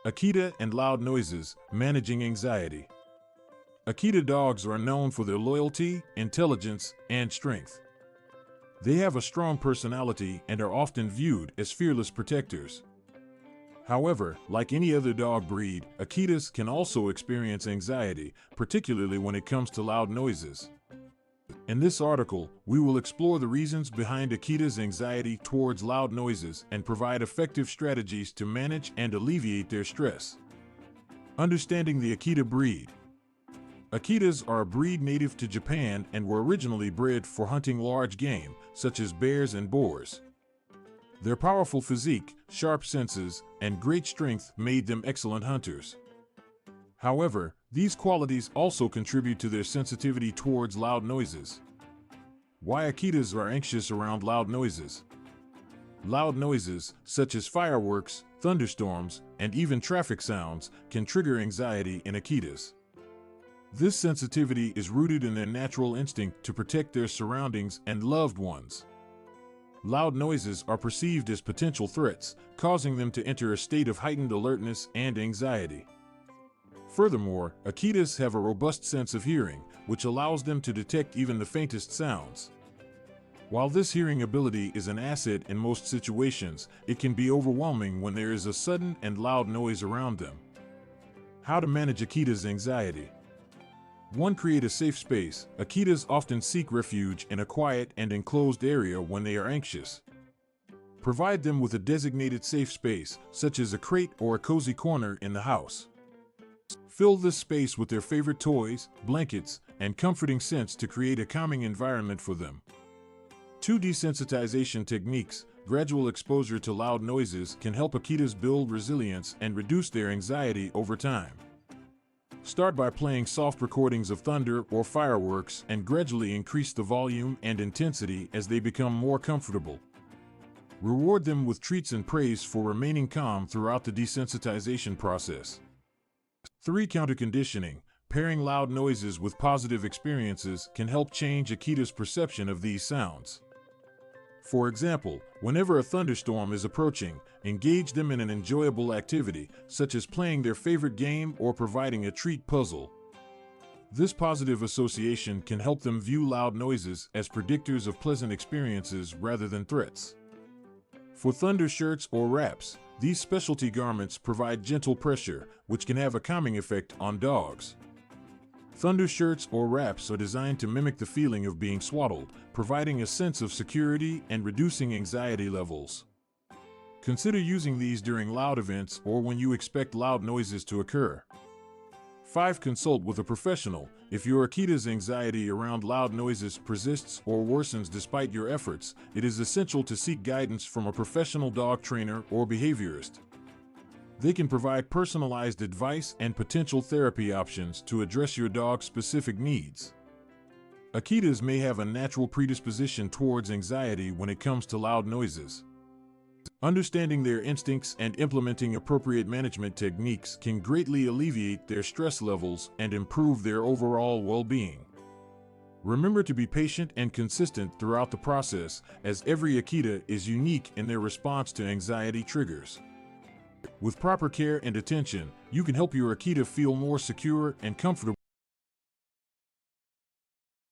Akita and loud noises, managing anxiety. Akita dogs are known for their loyalty, intelligence, and strength. They have a strong personality and are often viewed as fearless protectors. However, like any other dog breed, Akitas can also experience anxiety, particularly when it comes to loud noises. In this article, we will explore the reasons behind Akita's anxiety towards loud noises and provide effective strategies to manage and alleviate their stress. Understanding the Akita breed. Akitas are a breed native to Japan and were originally bred for hunting large game, such as bears and boars. Their powerful physique, sharp senses, and great strength made them excellent hunters. However, these qualities also contribute to their sensitivity towards loud noises. Why Akitas are anxious around loud noises. Loud noises, such as fireworks, thunderstorms, and even traffic sounds, can trigger anxiety in Akitas. This sensitivity is rooted in their natural instinct to protect their surroundings and loved ones. Loud noises are perceived as potential threats, causing them to enter a state of heightened alertness and anxiety. Furthermore, Akitas have a robust sense of hearing, which allows them to detect even the faintest sounds. While this hearing ability is an asset in most situations, it can be overwhelming when there is a sudden and loud noise around them. How to manage Akitas' anxiety. 1. Create a safe space. Akitas often seek refuge in a quiet and enclosed area when they are anxious. Provide them with a designated safe space, such as a crate or a cozy corner in the house. Fill this space with their favorite toys, blankets, and comforting scents to create a calming environment for them. 2. Desensitization techniques. Gradual exposure to loud noises can help Akitas build resilience and reduce their anxiety over time. Start by playing soft recordings of thunder or fireworks and gradually increase the volume and intensity as they become more comfortable. Reward them with treats and praise for remaining calm throughout the desensitization process. 3. Counterconditioning. Pairing loud noises with positive experiences can help change Akita's perception of these sounds. For example, whenever a thunderstorm is approaching, engage them in an enjoyable activity, such as playing their favorite game or providing a treat puzzle. This positive association can help them view loud noises as predictors of pleasant experiences rather than threats. For thunder shirts or wraps, these specialty garments provide gentle pressure, which can have a calming effect on dogs. Thunder shirts or wraps are designed to mimic the feeling of being swaddled, providing a sense of security and reducing anxiety levels. Consider using these during loud events or when you expect loud noises to occur. 5. Consult with a professional. If your Akita's anxiety around loud noises persists or worsens despite your efforts, it is essential to seek guidance from a professional dog trainer or behaviorist. They can provide personalized advice and potential therapy options to address your dog's specific needs. Akitas may have a natural predisposition towards anxiety when it comes to loud noises. Understanding their instincts and implementing appropriate management techniques can greatly alleviate their stress levels and improve their overall well-being. Remember to be patient and consistent throughout the process, as every Akita is unique in their response to anxiety triggers. With proper care and attention, you can help your Akita feel more secure and comfortable.